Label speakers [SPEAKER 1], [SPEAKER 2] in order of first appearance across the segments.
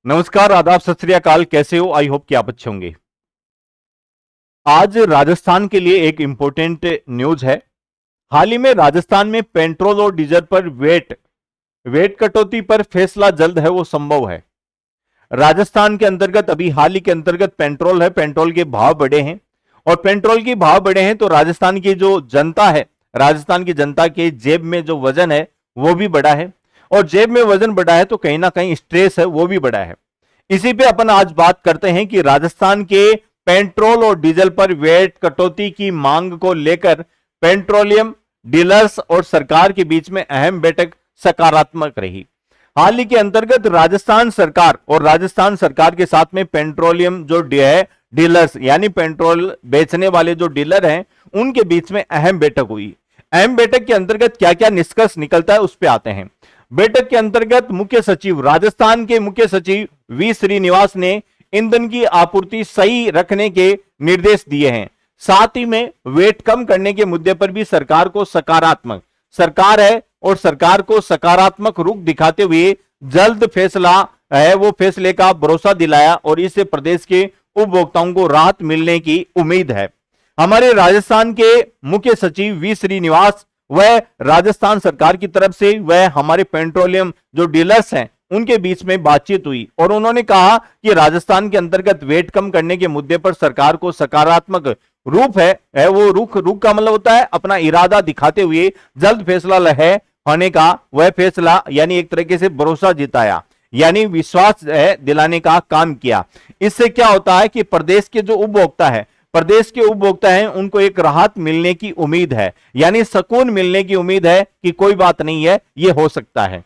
[SPEAKER 1] नमस्कार, आदाब, सत श्री अकाल। कैसे हो? आई होप कि आप अच्छे होंगे। आज राजस्थान के लिए एक इंपॉर्टेंट न्यूज है। हाल ही में राजस्थान में पेट्रोल और डीजल पर वेट कटौती पर फैसला जल्द है वो संभव है। राजस्थान के अंतर्गत अभी हाल ही के अंतर्गत पेट्रोल है, पेट्रोल के भाव बढ़े हैं और पेट्रोल के भाव बढ़े हैं तो राजस्थान की जो जनता है, राजस्थान की जनता के जेब में जो वजन है वो भी बढ़ा है और जेब में वजन बढ़ा है तो कहीं ना कहीं स्ट्रेस है वो भी बढ़ा है। इसी पे अपन आज बात करते हैं कि राजस्थान के पेट्रोल और डीजल पर वेट कटौती की मांग को लेकर पेट्रोलियम डीलर्स और सरकार के बीच में अहम बैठक सकारात्मक रही। हाल ही के अंतर्गत राजस्थान सरकार और राजस्थान सरकार के साथ में पेट्रोलियम जो है डीलर्स यानी पेट्रोल बेचने वाले जो डीलर हैं उनके बीच में अहम बैठक हुई। अहम बैठक के अंतर्गत क्या क्या निष्कर्ष निकलता है उस पर आते हैं। बैठक के अंतर्गत मुख्य सचिव, राजस्थान के मुख्य सचिव वी श्रीनिवास ने ईंधन की आपूर्ति सही रखने के निर्देश दिए हैं। साथ ही में वेट कम करने के मुद्दे पर भी सरकार को सकारात्मक, सरकार है और सरकार को सकारात्मक रुख दिखाते हुए जल्द फैसला है वो फैसले का भरोसा दिलाया और इससे प्रदेश के उपभोक्ताओं को राहत मिलने की उम्मीद है। हमारे राजस्थान के मुख्य सचिव वी श्रीनिवास वह राजस्थान सरकार की तरफ से वह हमारे पेट्रोलियम जो डीलर्स हैं उनके बीच में बातचीत हुई और उन्होंने कहा कि राजस्थान के अंतर्गत वेट कम करने के मुद्दे पर सरकार को सकारात्मक रूप है वो रुख का मतलब होता है अपना इरादा दिखाते हुए जल्द फैसला है होने का वह फैसला यानी एक तरीके से भरोसा जिताया यानी विश्वास है दिलाने का काम किया। इससे क्या होता है कि प्रदेश के जो उपभोक्ता है, प्रदेश के उपभोक्ता हैं उनको एक राहत मिलने की उम्मीद है यानी सुकून मिलने की उम्मीद है कि कोई बात नहीं है, ये हो सकता है।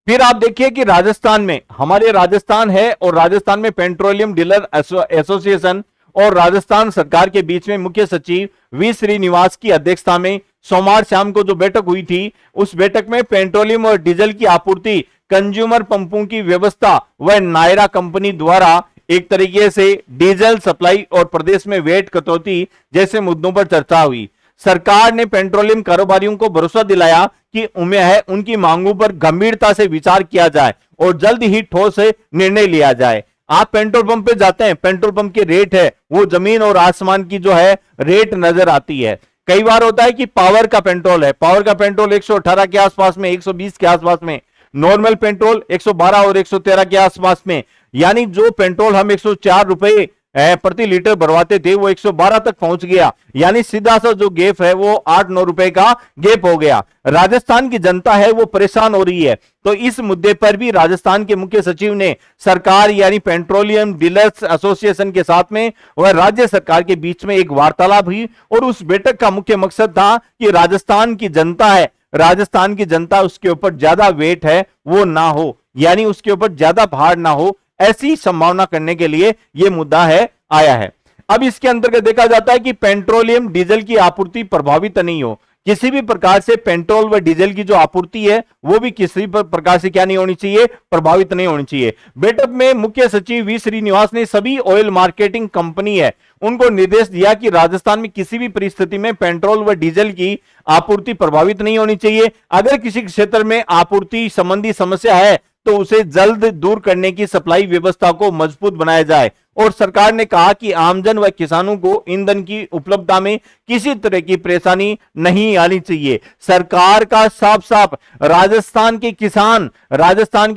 [SPEAKER 1] फिर आप देखिए कि राजस्थान में हमारे राजस्थान है और राजस्थान में पेट्रोलियम डीलर एसोसिएशन और राजस्थान सरकार के बीच में मुख्य सचिव वी श्रीनिवास की अध्यक्षता में सोमवार शाम को जो बैठक हुई थी उस बैठक में पेट्रोलियम और डीजल की आपूर्ति, कंज्यूमर पंपों की व्यवस्था व नायरा कंपनी द्वारा एक तरीके से डीजल सप्लाई और प्रदेश में वेट कटौती जैसे मुद्दों पर चर्चा हुई। सरकार ने पेट्रोलियम कारोबारियों को भरोसा दिलाया कि उम्मीद है उनकी मांगों पर गंभीरता से विचार किया जाए और जल्द ही ठोस निर्णय लिया जाए। आप पेट्रोल पंप पे जाते हैं, पेट्रोल पंप के रेट है वो जमीन और आसमान की जो है रेट नजर आती है। कई बार होता है कि पावर का पेट्रोल है, पावर का पेट्रोल 118 के आसपास में, 120 के आसपास में, नॉर्मल पेट्रोल 112 और 113 के आसपास में, यानी जो पेट्रोल हम 104 रुपए प्रति लीटर भरवाते थे वो 112 तक पहुंच गया, यानी सीधा सा जो गैप है वो 8-9 रुपए का गैप हो गया। राजस्थान की जनता है वो परेशान हो रही है तो इस मुद्दे पर भी राजस्थान के मुख्य सचिव ने सरकार यानी पेट्रोलियम डीलर्स एसोसिएशन के साथ में वह राज्य सरकार के बीच में एक वार्तालाप हुई और उस बैठक का मुख्य मकसद था कि राजस्थान की जनता है, राजस्थान की जनता उसके ऊपर ज्यादा वेट है वो ना हो, यानी उसके ऊपर ज्यादा भार ना हो, ऐसी संभावना करने के लिए यह मुद्दा है आया है। अब इसके अंतर्गत देखा जाता है कि पेट्रोलियम डीजल की आपूर्ति प्रभावित नहीं हो, किसी भी प्रकार से पेट्रोल व डीजल की जो आपूर्ति है वो भी किसी प्रकार से क्या नहीं होनी चाहिए, प्रभावित नहीं होनी चाहिए। बैठक में मुख्य सचिव वी श्रीनिवास ने सभी ऑयल मार्केटिंग कंपनी है उनको निर्देश दिया कि राजस्थान में किसी भी परिस्थिति में पेट्रोल व डीजल की आपूर्ति प्रभावित नहीं होनी चाहिए। अगर किसी क्षेत्र में आपूर्ति संबंधी समस्या है तो उसे जल्द दूर करने की सप्लाई व्यवस्था को मजबूत बनाया जाए और सरकार ने कहा कि आमजन व किसानों को ईंधन की उपलब्धता में किसी तरह की परेशानी नहीं आनी चाहिए। सरकार का साफ साफ राजस्थान के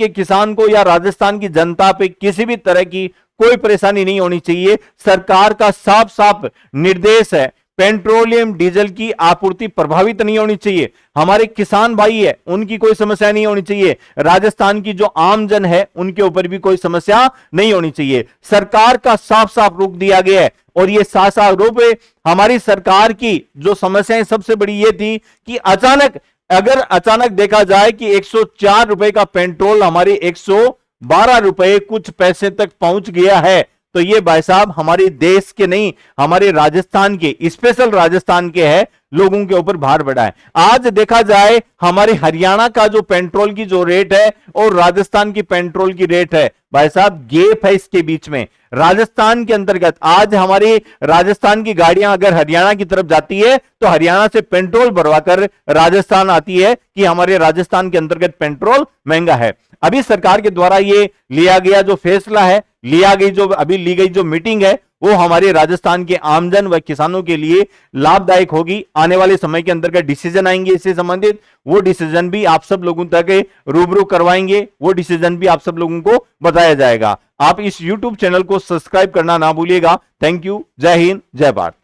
[SPEAKER 1] किसान को या राजस्थान की जनता पे किसी भी तरह की कोई परेशानी नहीं होनी चाहिए। सरकार का साफ साफ निर्देश है पेट्रोलियम डीजल की आपूर्ति प्रभावित नहीं होनी चाहिए। हमारे किसान भाई है उनकी कोई समस्या नहीं होनी चाहिए, राजस्थान की जो आमजन है उनके ऊपर भी कोई समस्या नहीं होनी चाहिए। सरकार का साफ साफ रुख दिया गया है और ये साफ साफ रूप हमारी सरकार की जो समस्याएं सबसे बड़ी ये थी कि अचानक देखा जाए कि 104 रुपए का पेट्रोल हमारे 112 रुपए कुछ पैसे तक पहुंच गया है तो ये भाई साहब हमारे देश के नहीं, हमारे राजस्थान के, स्पेशल राजस्थान के है, लोगों के ऊपर भार बढ़ा है। आज देखा जाए हमारे हरियाणा का जो पेट्रोल की जो रेट है और राजस्थान की पेट्रोल की रेट है, भाई साहब गैप है इसके बीच में। राजस्थान के अंतर्गत आज हमारी राजस्थान की गाड़ियां अगर हरियाणा की तरफ जाती है तो हरियाणा से पेट्रोल भरवाकर राजस्थान आती है कि हमारे राजस्थान के अंतर्गत पेट्रोल महंगा है। अभी सरकार के द्वारा ये लिया गया जो फैसला है, अभी ली गई जो मीटिंग है, वो हमारे राजस्थान के आमजन व किसानों के लिए लाभदायक होगी। आने वाले समय के अंदर का डिसीजन आएंगे इससे संबंधित, वो डिसीजन भी आप सब लोगों तक रूबरू करवाएंगे, वो डिसीजन भी आप सब लोगों को बताया जाएगा। आप इस YouTube चैनल को सब्सक्राइब करना ना भूलिएगा। Thank you. जय हिंद, जय भारत।